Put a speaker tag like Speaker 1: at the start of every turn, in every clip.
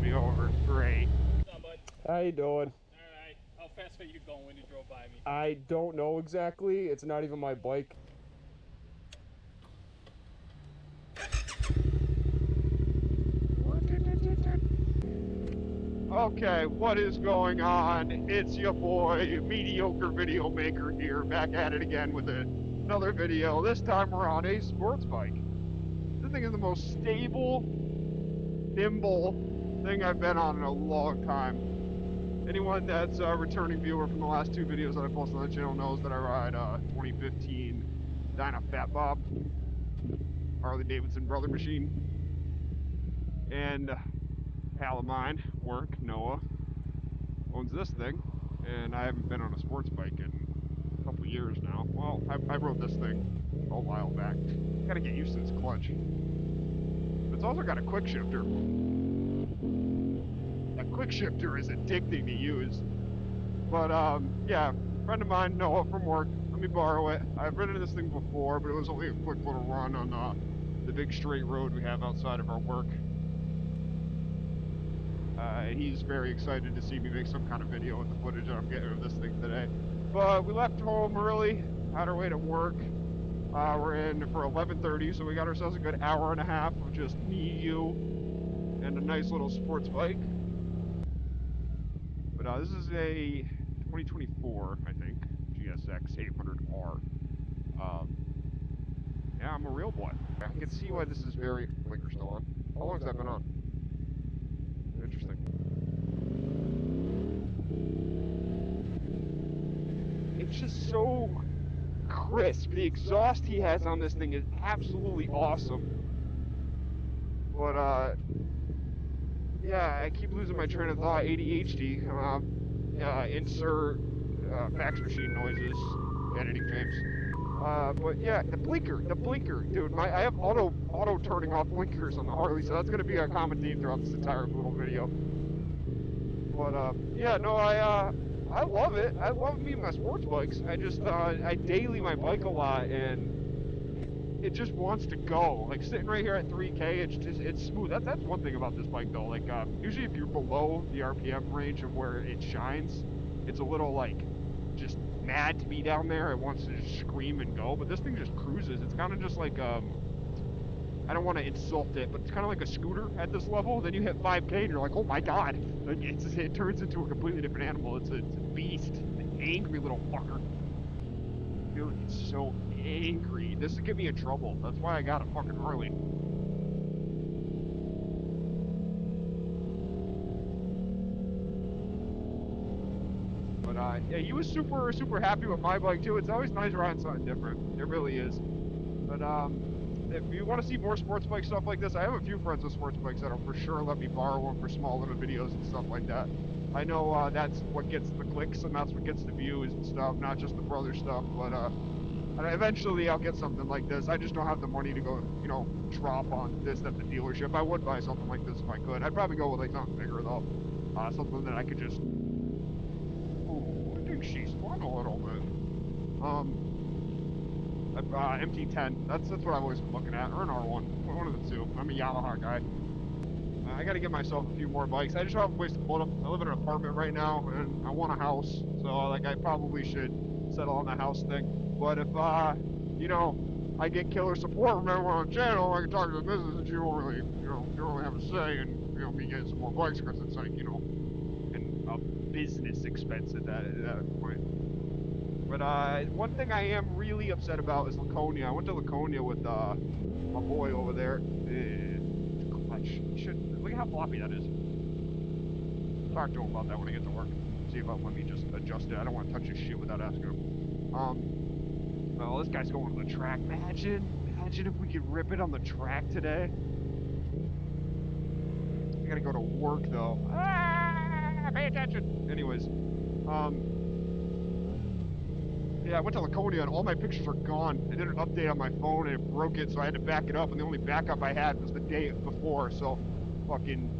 Speaker 1: me over. Great.
Speaker 2: What's up, bud?
Speaker 1: How you doing?
Speaker 2: Alright. How fast were you going when you drove by me?
Speaker 1: I don't know exactly. It's not even my bike. Okay, what is going on? It's your boy, mediocre video maker here, back at it again with another video. This time we're on a sports bike. This thing is the most stable, nimble thing I've been on in a long time. Anyone that's a returning viewer from the last two videos that I posted on the channel knows that I ride 2015 Dyna Fat Bob, Harley Davidson brother machine. And pal of mine, work, Noah, owns this thing, and I haven't been on a sports bike in a couple years now. Well, I rode this thing a while back. Gotta get used to this clutch. But it's also got a quick shifter. That quick shifter is addicting to use. But yeah, friend of mine, Noah from work, let me borrow it. I've ridden this thing before, but it was only a quick little run on the big straight road we have outside of our work. He's very excited to see me make some kind of video with the footage that I'm getting of this thing today. But we left home early, on our way to work. We're in for 11:30, so we got ourselves a good hour and a half of just me, you, and a nice little sports bike. But this is a 2024, I think, GSX-8R. Yeah, I'm a real boy. I can see why this is very... Blinker's still on. How long has that been on? Interesting. It's just so crisp. The exhaust he has on this thing is absolutely awesome. But, yeah, I keep losing my train of thought. ADHD. Insert fax machine noises. Editing James. But yeah, the blinker, dude. I have auto turning off blinkers on the Harley, so that's gonna be a common theme throughout this entire little video. But yeah, no, I love it. I love me and my sports bikes. I just I daily my bike a lot, and it just wants to go. Like sitting right here at 3K, it's smooth. That's one thing about this bike though. Like usually if you're below the RPM range of where it shines, it's a little like just mad to be down there. It wants to just scream and go, but this thing just cruises. It's kind of just like I don't want to insult it, but it's kind of like a scooter at this level. Then you hit 5K and you're like, oh my god, like it turns into a completely different animal. It's a beast, an angry little fucker. Dude, it's so angry. This would get me in trouble. That's why I got a fucking Harley. Yeah, he was super happy with my bike too. It's always nice riding something different. It really is. But if you want to see more sports bike stuff like this, I have a few friends with sports bikes that'll for sure let me borrow one for small little videos and stuff like that. I know that's what gets the clicks and that's what gets the views and stuff, not just the brother stuff. But eventually I'll get something like this. I just don't have the money to go, you know, drop on this at the dealership. I would buy something like this if I could. I'd probably go with like something bigger though, something that I could just. She spun a little bit. MT10. That's what I've always been looking at, or an R1. One of the two. I'm a Yamaha guy. I got to get myself a few more bikes. I just don't have a place to put them. I live in an apartment right now, and I want a house. So like, I probably should settle on the house thing. But if you know, I get killer support from everyone on the channel, I can talk to the business, and you don't really, you don't really have a say in, you know, me getting some more bikes because it's like, you know, a business expense at that point. But one thing I am really upset about is Laconia. I went to Laconia with my boy over there. Clutch. Look at how floppy that is. Talk to him about that when I get to work. See if I'll let me just adjust it. I don't want to touch his shit without asking him. Well, this guy's going on the track. Imagine if we could rip it on the track today. I gotta go to work though. Pay attention. Anyways, yeah, I went to Laconia and all my pictures are gone. I did an update on my phone and it broke it, so I had to back it up, and the only backup I had was the day before, so fucking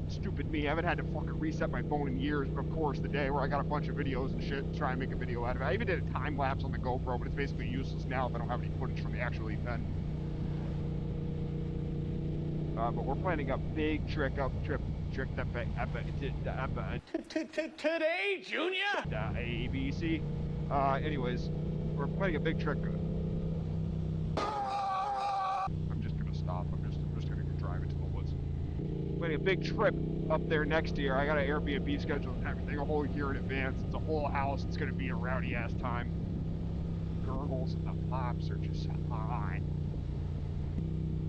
Speaker 1: stupid me. I haven't had to fucking reset my phone in years, but of course the day where I got a bunch of videos and shit to try and make a video out of it. I even did a time lapse on the GoPro, but it's basically useless now if I don't have any footage from the actual event. But we're planning a big trip electric,
Speaker 2: Today, Junior?
Speaker 1: ABC. Anyways, we're playing a big trick. I'm just gonna stop. I'm just gonna go drive into the woods. Planning a big trip up there next year. I got an Airbnb scheduled and everything a whole year in advance. It's a whole house. It's gonna be a rowdy ass time. Gurgles and the pops are just hot.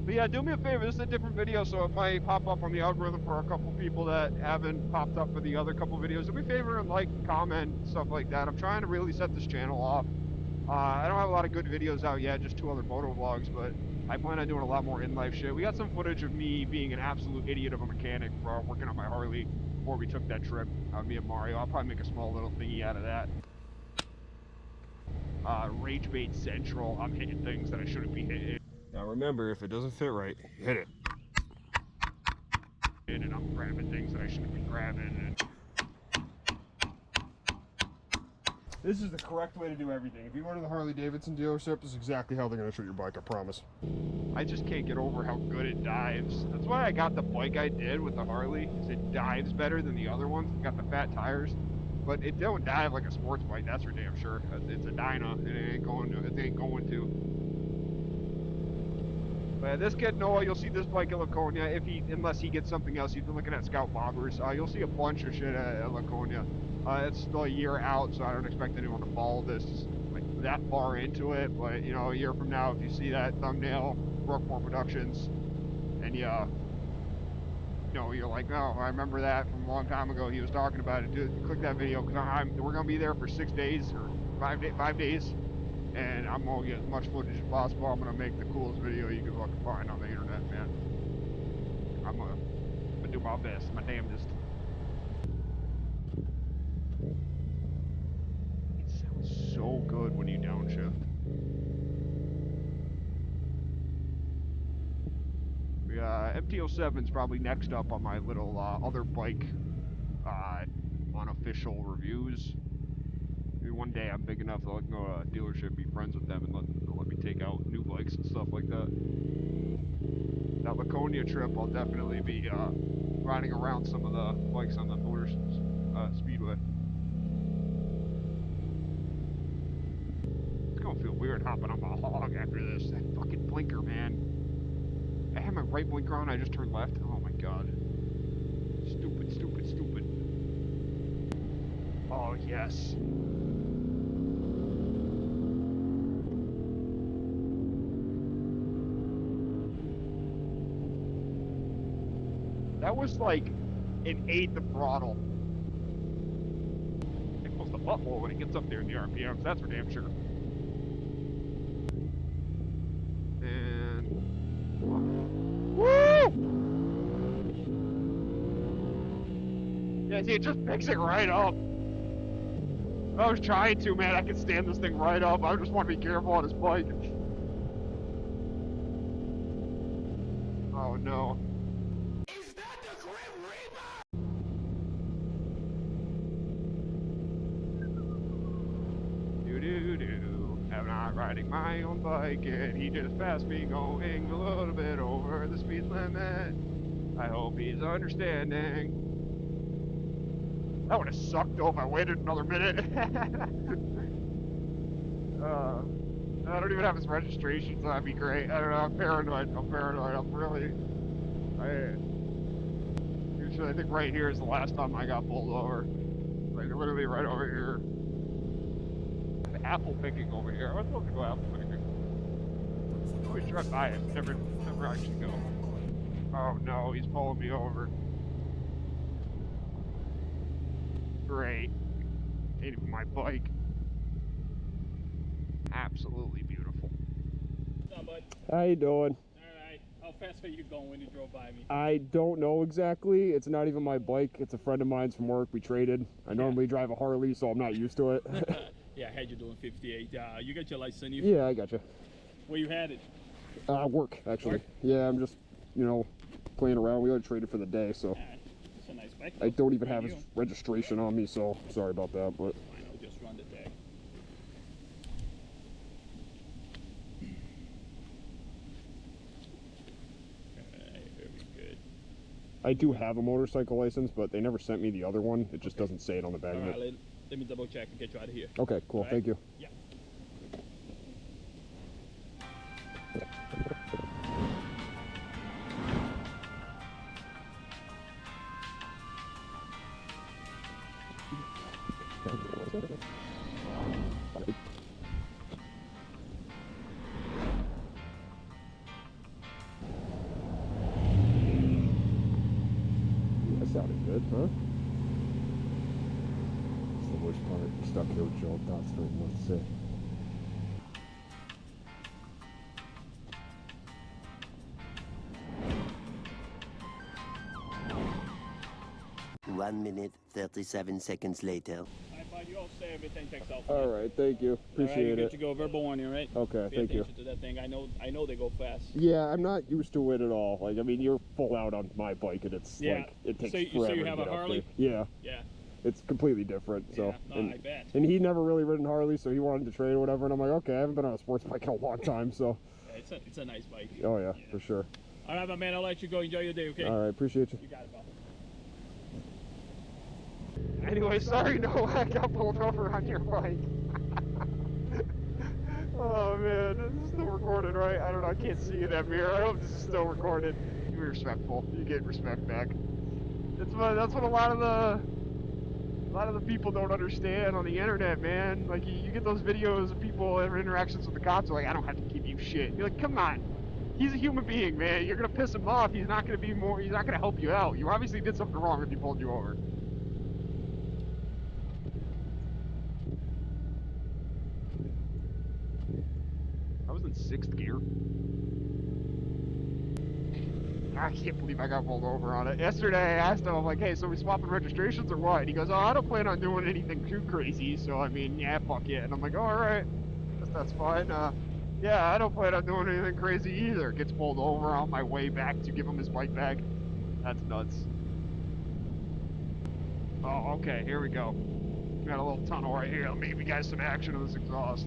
Speaker 1: But yeah, do me a favor. This is a different video, so it might pop up on the algorithm for a couple people that haven't popped up for the other couple videos. Do me a favor and like, comment, stuff like that. I'm trying to really set this channel off. I don't have a lot of good videos out yet, just 2 other moto vlogs, but I plan on doing a lot more in-life shit. We got some footage of me being an absolute idiot of a mechanic working on my Harley before we took that trip, me and Mario. I'll probably make a small little thingy out of that. Rage bait central. I'm hitting things that I shouldn't be hitting. Now remember, if it doesn't fit right, hit it. And I'm grabbing things that I shouldn't be grabbing. This is the correct way to do everything. If you go to the Harley Davidson dealership, this is exactly how they're going to treat your bike, I promise. I just can't get over how good it dives. That's why I got the bike I did with the Harley, because it dives better than the other ones. It's got the fat tires. But it don't dive like a sports bike, that's for damn sure. It's a Dyna, and it ain't going to. But this kid Noah, you'll see this bike at Laconia unless he gets something else. He's been looking at Scout Bobbers. You'll see a bunch of shit at Laconia. It's still a year out, so I don't expect anyone to follow this like that far into it. But you know, a year from now, if you see that thumbnail, Brookmore Productions, and you're like, no, I remember that from a long time ago. He was talking about it. Click that video because we're gonna be there for 6 days or 5 days. And I'm gonna get as much footage as possible. I'm gonna make the coolest video you can fucking find on the internet, man. I'm gonna do my best, my damnedest. It sounds so good when you downshift. MT-07's probably next up on my little other bike unofficial reviews. Maybe one day I'm big enough that I can go to a dealership, be friends with them, and they'll let me take out new bikes and stuff like that. That Laconia trip, I'll definitely be riding around some of the bikes on the Motors Speedway. It's gonna feel weird hopping on my hog after this. That fucking blinker, man. I had my right blinker on, I just turned left. Oh my god. Stupid, stupid, stupid. Oh, yes. That was like an 1/8 of throttle. It goes the butthole when it gets up there in the RPMs, that's for damn sure. And... woo! Yeah, see, it just picks it right up. I was trying to, man. I could stand this thing right up. I just want to be careful on his bike. Oh, no.
Speaker 2: Is that the Grim Reaper?
Speaker 1: Do-do-do. I'm not riding my own bike and he just passed me going a little bit over the speed limit. I hope he's understanding. That would have sucked though if I waited another minute. I don't even have his registration, so that'd be great. I don't know, I'm paranoid. I'm really... Usually I think right here is the last time I got pulled over. Like literally right over here. Apple picking over here. I was supposed to go apple picking. Always drive by it, never actually go. Oh no, he's pulling me over. Great. Ain't even my bike. Absolutely beautiful.
Speaker 2: What's up, bud?
Speaker 3: How you doing?
Speaker 2: Alright. How fast were you going when you drove by me?
Speaker 3: I don't know exactly. It's not even my bike. It's a friend of mine's from work. We traded. I normally drive a Harley, so I'm not used to it.
Speaker 2: Yeah, I had you doing 58. You got your license?
Speaker 3: Yeah, I gotcha.
Speaker 2: Where you had it?
Speaker 3: Work, actually.
Speaker 2: Work?
Speaker 3: Yeah, I'm just, playing around. We already traded for the day, so.
Speaker 2: It's a nice bike.
Speaker 3: I don't even have his registration on me, so sorry about that, but.
Speaker 2: Fine, I'll just run the tag. Very good.
Speaker 3: I do have a motorcycle license, but they never sent me the other one. It just doesn't say it on the back
Speaker 2: All
Speaker 3: of
Speaker 2: right,
Speaker 3: it.
Speaker 2: let me double check and get you out of here.
Speaker 3: Okay, cool.
Speaker 2: All right.
Speaker 3: Thank you.
Speaker 2: Yeah.
Speaker 3: That sounded good, huh? That's the worst part. I'm stuck here with Joel Dots for what to say.
Speaker 4: One minute, 37 seconds later.
Speaker 2: All right, bud, you all say everything takes off.
Speaker 3: All right, thank you.
Speaker 2: All right,
Speaker 3: Appreciate
Speaker 2: you're good
Speaker 3: it.
Speaker 2: to go. Verbal warning, right?
Speaker 3: Okay,
Speaker 2: Pay
Speaker 3: thank you.
Speaker 2: attention to that thing. I know they go fast.
Speaker 3: Yeah, I'm not used to it at all. Like, I mean, you're full out on my bike, and it's
Speaker 2: Yeah.
Speaker 3: like it takes
Speaker 2: So you
Speaker 3: forever
Speaker 2: have
Speaker 3: to
Speaker 2: a
Speaker 3: get up
Speaker 2: Harley?
Speaker 3: there. Yeah,
Speaker 2: Yeah.
Speaker 3: it's completely different. So,
Speaker 2: Yeah, no,
Speaker 3: and,
Speaker 2: I bet.
Speaker 3: and he never really ridden Harley, so he wanted to trade or whatever. And I'm like, okay, I haven't been on a sports bike in a long time, so.
Speaker 2: Yeah, it's a nice bike.
Speaker 3: Oh yeah, for sure.
Speaker 2: All right, my man. I'll let you go. Enjoy your day, okay?
Speaker 3: All right, appreciate you.
Speaker 2: You got it, pal.
Speaker 1: Anyway, sorry, no, I got pulled over on your bike. Oh man, this is still recorded, right? I don't know, I can't see in that mirror. I hope this is still recorded. Be respectful. You get respect back. That's what a lot of the people don't understand on the internet, man. Like you get those videos of people having interactions with the cops, like I don't have to give you shit. You're like, come on. He's a human being, man. You're gonna piss him off. He's not gonna help you out. You obviously did something wrong if he pulled you over. I was in 6th gear. I can't believe I got pulled over on it. Yesterday I asked him, I'm like, hey, so we swapping registrations or what? And he goes, oh, I don't plan on doing anything too crazy, so I mean, yeah, fuck it. And I'm like, oh, alright, guess that's fine. Yeah, I don't plan on doing anything crazy either. Gets pulled over on my way back to give him his bike back. That's nuts. Oh, okay, here we go. We got a little tunnel right here. Let me give you guys some action of this exhaust.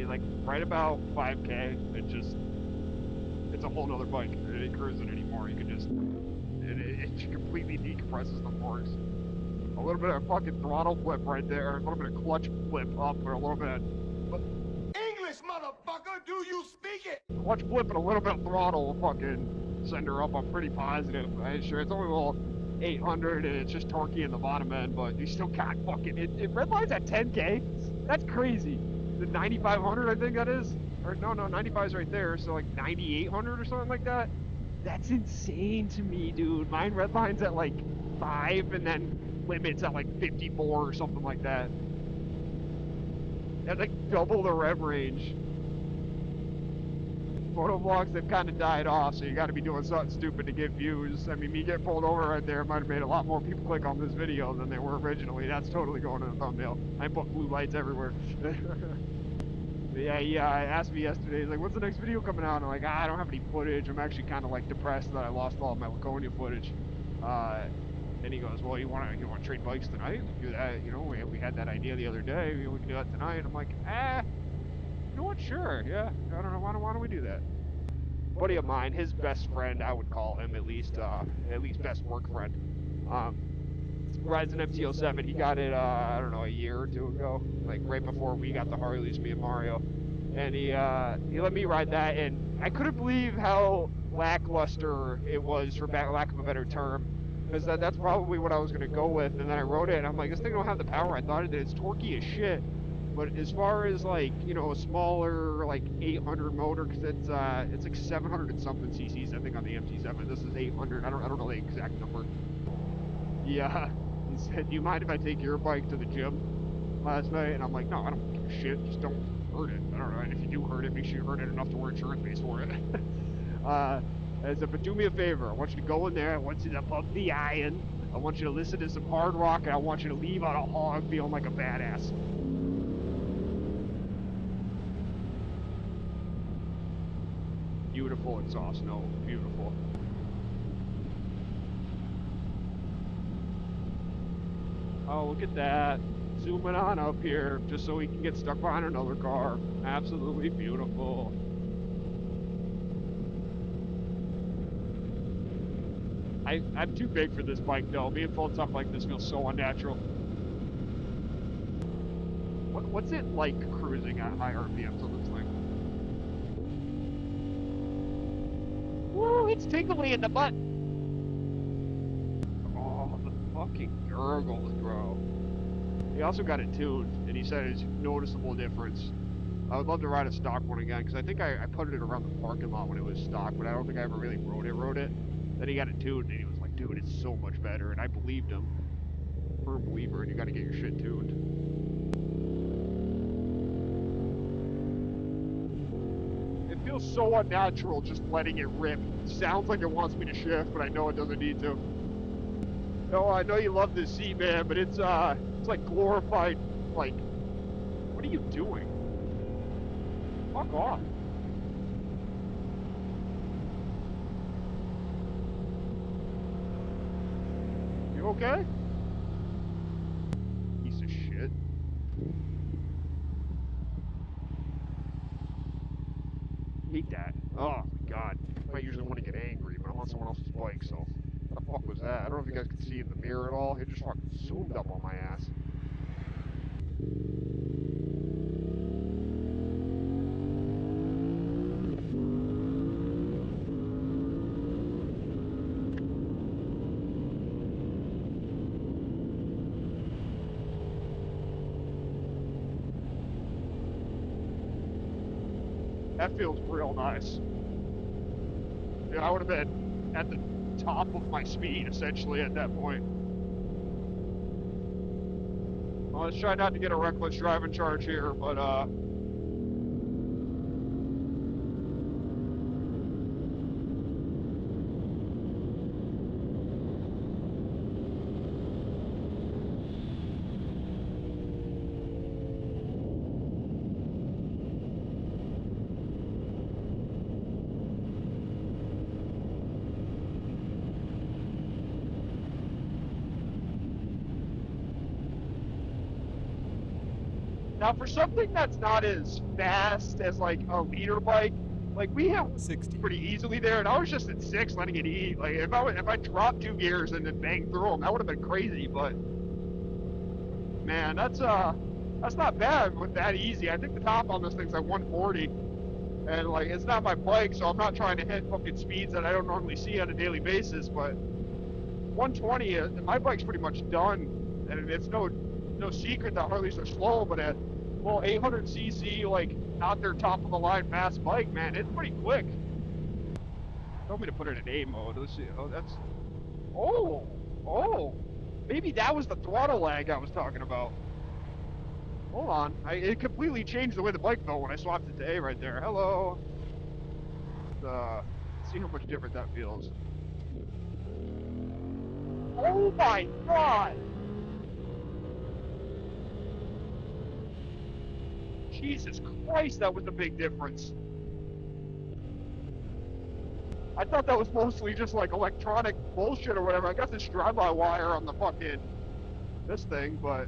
Speaker 1: Like right about 5K, it's a whole nother bike. It ain't cruising anymore. You can just, it completely decompresses the forks. A little bit of fucking throttle flip right there, a little bit of clutch flip up, or a little bit of
Speaker 5: English, motherfucker, do you speak it?
Speaker 1: clutch flip and a little bit of throttle will fucking send her up. I'm pretty positive. Sure, it's only a little 800 and it's just torquey in the bottom end, but you still got fucking, it red line's at 10K. That's crazy. The 9500, I think that is, or no, 95's right there, so like 9800 or something like that. That's insane to me, dude. Mine red line's at like 5 and then limits at like 54 or something like that. That's like double the rev range. Motovlogs, they've kind of died off, so you got to be doing something stupid to get views. I mean, me getting pulled over right there might have made a lot more people click on this video than they were originally. That's totally going in the thumbnail. I put blue lights everywhere. But yeah, he asked me yesterday, he's like, when's the next video coming out? And I'm like, I don't have any footage. I'm actually kind of like depressed that I lost all of my Laconia footage. Then he goes, well, you want to trade bikes tonight? We can do that, you know, we had that idea the other day. We can do that tonight. I'm like, you know what? Sure, yeah. I don't know. Why don't we do that? Buddy of mine, his best friend, I would call him at least best work friend. Rides an MT-07. He got it, I don't know, a year or two ago, like right before we got the Harleys, me and Mario. And he let me ride that, and I couldn't believe how lackluster it was, for lack of a better term, because that's probably what I was gonna go with. And then I rode it, and I'm like, this thing don't have the power I thought it did. It's torquey as shit. But as far as like, you know, a smaller like 800 motor, because it's like 700 and something cc's I think on the MT-7. This is 800. I don't know the exact number. Yeah, he said, do you mind if I take your bike to the gym last night? And I'm like, no, I don't give a shit. Just don't hurt it. I don't know. And if you do hurt it, make sure you hurt it enough to wear insurance pays for it. I said, but do me a favor. I want you to go in there. I want you to pump the iron. I want you to listen to some hard rock, and I want you to leave on a hog feeling like a badass. Beautiful exhaust note, beautiful. Oh, look at that. zooming on up here just so he can get stuck behind another car. Absolutely beautiful. I'm too big for this bike though. Being full top like this feels so unnatural. What's it like cruising at high RPMs on this thing? Woo, it's tingly in the butt. Oh, the fucking gurgles, bro. He also got it tuned, and he said it's a noticeable difference. I would love to ride a stock one again, because I think I put it around the parking lot when it was stock, but I don't think I ever really rode it. Then he got it tuned, and he was like, dude, it's so much better, and I believed him. Firm believer, and you gotta get your shit tuned. It feels so unnatural just letting it rip. It sounds like it wants me to shift, but I know it doesn't need to. No, I know you love this seat, man, but it's like glorified, like, what are you doing? Fuck off. You okay? Piece of shit. Hate that. Oh my god. I usually want to get angry, but I'm on someone else's bike, so what the fuck was that? I don't know if you guys can see in the mirror at all. It just fucking zoomed up on my ass. That feels real nice. Yeah, I would have been at the top of my speed, essentially, at that point. Well, let's try not to get a reckless driving charge here, but, now, for something that's not as fast as, like, a leader bike, like, we have
Speaker 6: 60.
Speaker 1: pretty easily there, and I was just at 6 letting it eat. Like, if I dropped 2 gears and then banged through them, that would have been crazy, but, man, that's not bad with that easy. I think the top on this thing's like 140, and, like, it's not my bike, so I'm not trying to hit fucking speeds that I don't normally see on a daily basis, but 120, my bike's pretty much done, and it's no secret that Harleys are slow, but a little 800cc, like, out there top of the line fast bike, man, it's pretty quick. Told me to put it in A mode. Let's see. Oh, that's. Oh, maybe that was the throttle lag I was talking about. Hold on, it completely changed the way the bike felt when I swapped it to A right there. Hello. Let's see how much different that feels. Oh my god! Jesus Christ, that was a big difference. I thought that was mostly just like electronic bullshit or whatever. I guess it's drive-by-wire on the fucking this thing, but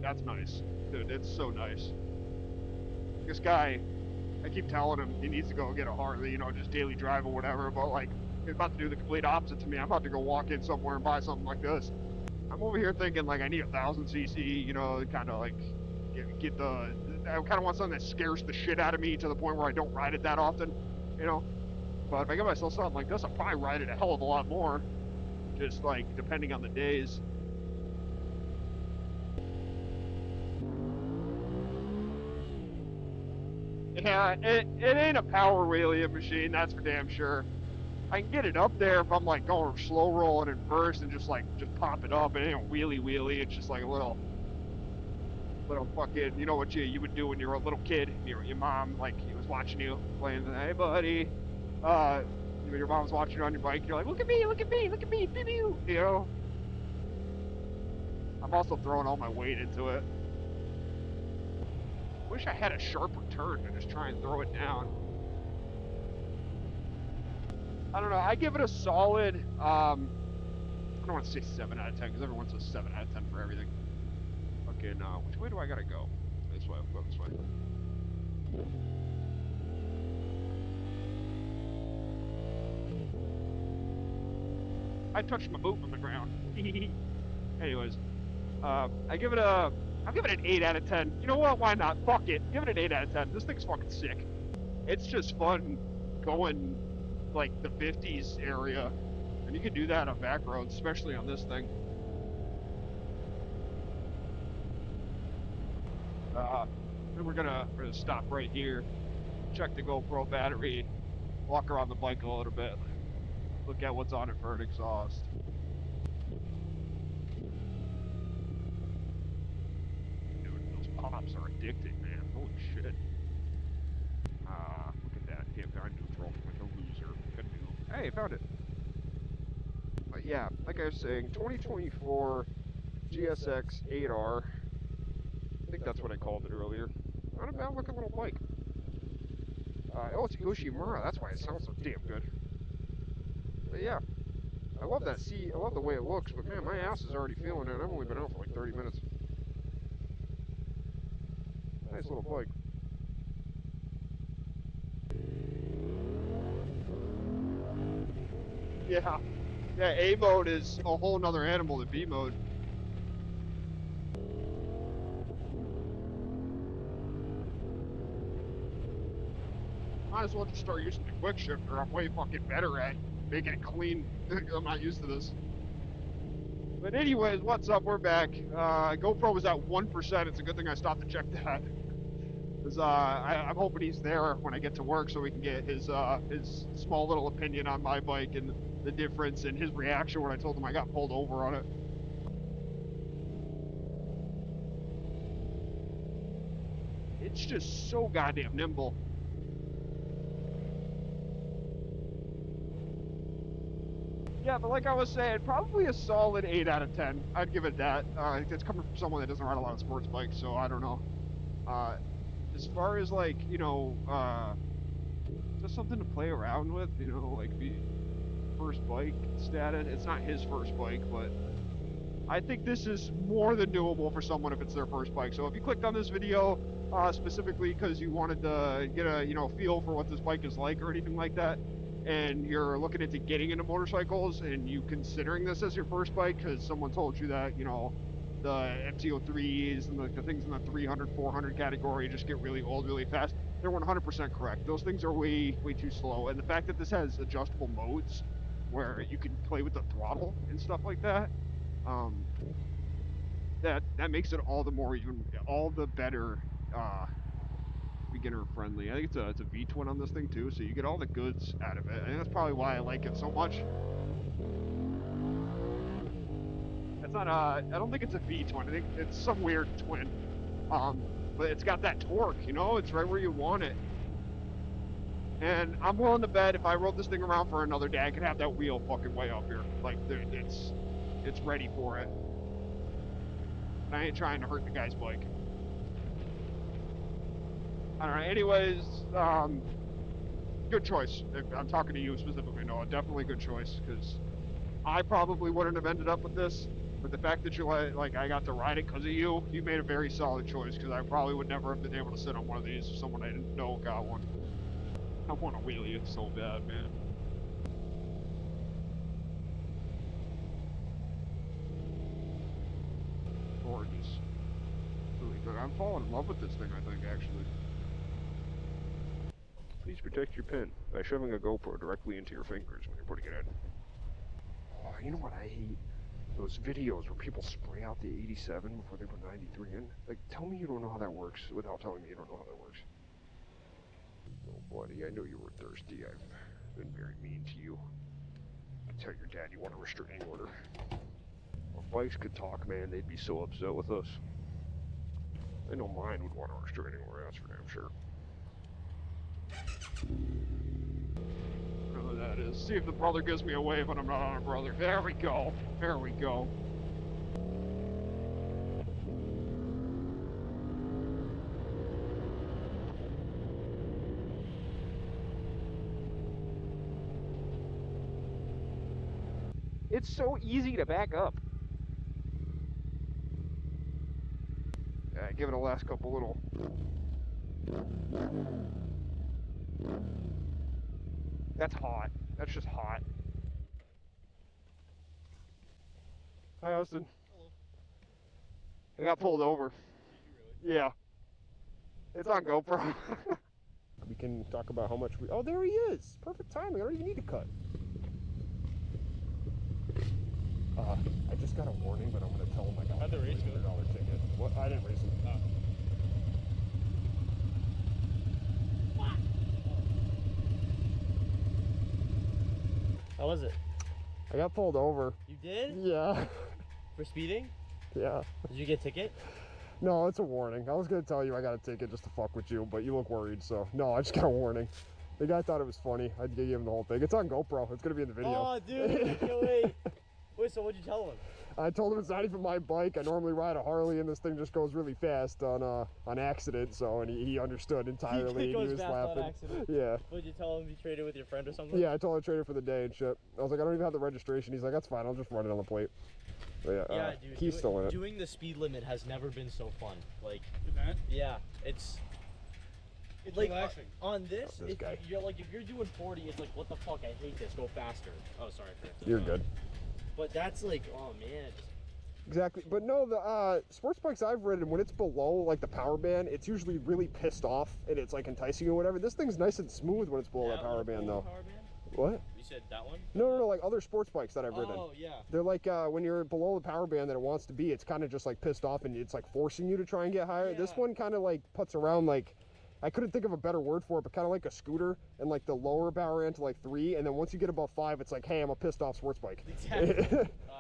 Speaker 1: that's nice, dude. It's so nice. This guy, I keep telling him he needs to go get a Harley, you know, just daily drive or whatever, but like, he's about to do the complete opposite to me. I'm about to go walk in somewhere and buy something like this. I'm over here thinking like I need 1000cc, you know, kind of like get the, I kind of want something that scares the shit out of me to the point where I don't ride it that often, you know. But if I get myself something like this, I'll probably ride it a hell of a lot more, just like depending on the days. Yeah, it ain't a power wheelie machine, that's for damn sure. I can get it up there if I'm like going slow rolling in first and just pop it up. It ain't a wheelie. It's just like a little fucking, you know what you would do when you were a little kid. Your mom, like, he was watching you playing, hey buddy, your mom's watching you on your bike. You're like, look at me, pew pew, you know. I'm also throwing all my weight into it. Wish I had a sharper turn and just try and throw it down. I don't know. I give it a solid, I don't want to say 7 out of 10 because everyone says 7 out of 10 for everything. Fucking, which way do I gotta go? This way. I'll go this way. I touched my boot on the ground. Anyways, I'll give it an 8 out of 10. You know what? Why not? Fuck it. Give it an 8 out of 10. This thing's fucking sick. It's just fun going like the 50s area, and you can do that on back roads, especially on this thing. Then we're gonna stop right here, check the GoPro battery, walk around the bike a little bit, look at what's on it for an exhaust. Dude, those pops are addicting, man. Holy shit. Look at that. Can't find neutral like a loser. Good noob. Hey, found it. But yeah, like I was saying, 2024 GSX-8R. I think that's what I called it earlier. Not a bad looking little bike. Oh, it's Yoshimura. That's why it sounds so damn good. But yeah, I love that seat. I love the way it looks. But man, my ass is already feeling it. I've only been out for like 30 minutes. Nice little bike. Yeah. Yeah, A mode is a whole nother animal than B mode. Might as well just start using the quick shifter. I'm way fucking better at making it clean. I'm not used to this. But anyways, what's up? We're back. GoPro was at 1%. It's a good thing I stopped to check that. Because I'm hoping he's there when I get to work so we can get his small little opinion on my bike and the difference and his reaction when I told him I got pulled over on it. It's just so goddamn nimble. Yeah, but like I was saying, probably a solid 8 out of 10. I'd give it that. It's coming from someone that doesn't ride a lot of sports bikes, so I don't know. As far as like, you know, just something to play around with, you know, like the first bike status. It's not his first bike, but I think this is more than doable for someone if it's their first bike. So if you clicked on this video specifically because you wanted to get a, you know, feel for what this bike is like or anything like that, and you're looking into getting into motorcycles and you considering this as your first bike because someone told you that, you know, the MT-03s and the things in the 300, 400 category just get really old really fast, they're 100% correct. Those things are way too slow. And the fact that this has adjustable modes where you can play with the throttle and stuff like that, that makes it all the better beginner friendly. I think it's a V-twin on this thing too, so you get all the goods out of it. I think that's probably why I like it so much. It's not I don't think it's a V-twin. I think it's some weird twin. But it's got that torque, you know, it's right where you want it. And I'm willing to bet if I rode this thing around for another day, I could have that wheel fucking way up here. Like, it's ready for it. And I ain't trying to hurt the guy's bike. I don't know. Anyways, good choice. I'm talking to you specifically, Noah. Definitely good choice, because I probably wouldn't have ended up with this. But the fact that you like I got to ride it because of you, you made a very solid choice, because I probably would never have been able to sit on one of these if someone I didn't know got one. I want to wheelie it so bad, man. Gorgeous. Really good. I'm falling in love with this thing, I think, actually. Please protect your pen by shoving a GoPro directly into your fingers when you're putting it in. Oh, you know what I hate? Those videos where people spray out the 87 before they put 93 in. Like, tell me you don't know how that works without telling me you don't know how that works. Oh, buddy, I know you were thirsty. I've been very mean to you. Tell your dad you want a restraining order. If bikes could talk, man, they'd be so upset with us. I know mine would want a restraining order, that's for damn sure. I don't know who that is. See if the brother gives me a wave when I'm not on a brother. There we go. There we go. It's so easy to back up. Yeah, give it a last couple little. That's hot. That's just hot. Hi, Austin.
Speaker 2: Hello.
Speaker 1: I got pulled over. Yeah. It's on GoPro.
Speaker 3: We can talk about how much we... Oh, there he is. Perfect timing. I don't even need to cut. I just got a warning, but I'm going to tell him I got
Speaker 2: How'd the
Speaker 3: a
Speaker 2: race go?
Speaker 3: $300 ticket. What? I didn't race him.
Speaker 6: How was it?
Speaker 3: I got pulled over.
Speaker 6: You did?
Speaker 3: Yeah.
Speaker 6: For speeding?
Speaker 3: Yeah.
Speaker 6: Did you get a ticket?
Speaker 3: No, it's a warning. I was going to tell you I got a ticket just to fuck with you, but you look worried, so... No, I just got a warning. The guy thought it was funny. I gave him the whole thing. It's on GoPro. It's going to be in the video.
Speaker 6: Oh, dude. I can't wait. Wait, so what'd you tell him?
Speaker 3: I told him it's not even my bike. I normally ride a Harley, and this thing just goes really fast on accident. So, and he understood entirely.
Speaker 6: He goes
Speaker 3: and he was
Speaker 6: fast on
Speaker 3: laughing.
Speaker 6: accident.
Speaker 3: Yeah.
Speaker 6: What'd you tell him? You traded with your friend or something?
Speaker 3: Yeah, I told him I traded for the day and shit. I was like, I don't even have the registration. He's like, that's fine. I'll just run it on the plate. But yeah,
Speaker 6: dude.
Speaker 3: he's still in it.
Speaker 6: Doing the speed limit has never been so fun. Like,
Speaker 2: That?
Speaker 6: yeah, it's like
Speaker 2: relaxing.
Speaker 6: on this.
Speaker 3: This guy.
Speaker 6: You're like, if you're doing 40, it's like, what the fuck? I hate this. Go faster. Oh, sorry.
Speaker 3: You're good.
Speaker 6: But that's like, oh man.
Speaker 3: Exactly, but no, the sports bikes I've ridden, when it's below like the power band, it's usually really pissed off and it's like enticing or whatever. This thing's nice and smooth when it's below that power band though.
Speaker 6: Power band?
Speaker 3: What?
Speaker 6: You said that one?
Speaker 3: No, like other sports bikes that I've ridden.
Speaker 6: Oh yeah.
Speaker 3: They're like when you're below the power band that it wants to be, it's kind of just like pissed off and it's like forcing you to try and get higher. This
Speaker 6: Yeah.
Speaker 3: one kind of like puts around like, I couldn't think of a better word for it, but kind of like a scooter, and like the lower power end to like 3, and then once you get above 5, it's like, hey, I'm a pissed off sports bike.
Speaker 6: Exactly.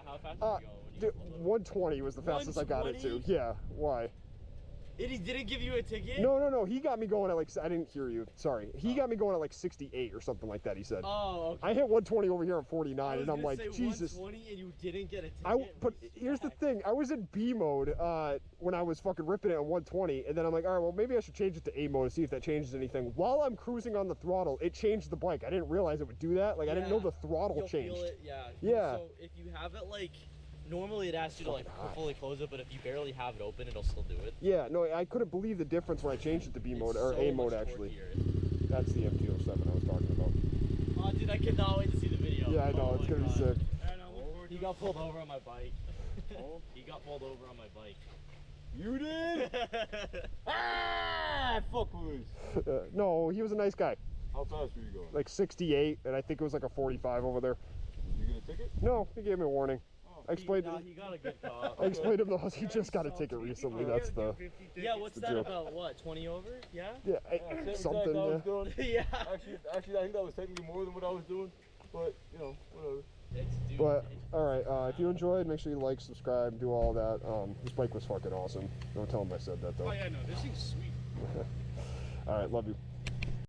Speaker 6: How fast did you go? When
Speaker 3: Dude,
Speaker 6: you pulled over?
Speaker 3: 120 was the fastest I got it to.
Speaker 6: 120?
Speaker 3: Yeah, why?
Speaker 6: He didn't give you a ticket?
Speaker 3: No, he got me going at like, I didn't hear you, sorry. He got me going at like 68 or something like that, he said.
Speaker 6: Oh, okay.
Speaker 3: I hit 120 over here at 49,
Speaker 6: I was
Speaker 3: and I'm
Speaker 6: gonna
Speaker 3: like,
Speaker 6: say
Speaker 3: Jesus.
Speaker 6: 120 and you didn't get a ticket.
Speaker 3: But here's the thing, I was in B mode when I was fucking ripping it at 120, and then I'm like, all right, well, maybe I should change it to A mode to see if that changes anything. While I'm cruising on the throttle, it changed the bike. I didn't realize it would do that. Like, I didn't know the throttle
Speaker 6: You'll
Speaker 3: changed.
Speaker 6: Feel it, yeah.
Speaker 3: Yeah.
Speaker 6: So if you have it like, normally it asks you to like fully close it, but if you barely have it open, it'll still do it.
Speaker 3: Yeah, no, I couldn't believe the difference when I changed it to B mode, or
Speaker 6: so
Speaker 3: A mode
Speaker 6: much
Speaker 3: actually.
Speaker 6: torquier.
Speaker 3: That's the MT-07 I was talking about.
Speaker 6: Oh, dude, I cannot wait to see the video.
Speaker 3: Yeah, I know,
Speaker 6: Oh
Speaker 3: it's
Speaker 6: my
Speaker 3: gonna be
Speaker 6: God.
Speaker 3: sick.
Speaker 6: He got pulled over on my bike. He got pulled over on my bike.
Speaker 3: You did?
Speaker 6: Ah, fuck loose.
Speaker 3: No, he was a nice guy.
Speaker 7: How fast were you going?
Speaker 3: Like 68, and I think it was like a 45 over there.
Speaker 7: Did you get a ticket?
Speaker 3: No, he gave me a warning. I explained.
Speaker 6: He got a good cop.
Speaker 3: I explained to him that he just got a ticket recently. That's the.
Speaker 6: Yeah, what's
Speaker 3: the
Speaker 6: that
Speaker 3: joke.
Speaker 6: about? What, 20 over? Yeah?
Speaker 3: Yeah,
Speaker 7: Same
Speaker 3: something.
Speaker 7: exact I
Speaker 3: Yeah.
Speaker 7: was doing.
Speaker 6: Yeah.
Speaker 7: Actually, I think that was technically more than what I was doing, but you know, whatever.
Speaker 6: Dude,
Speaker 3: But all right, if you enjoyed, make sure you like, subscribe, do all that. This bike was fucking awesome. Don't tell him I said that though.
Speaker 2: Oh yeah, no, this thing's sweet.
Speaker 3: All right, love you.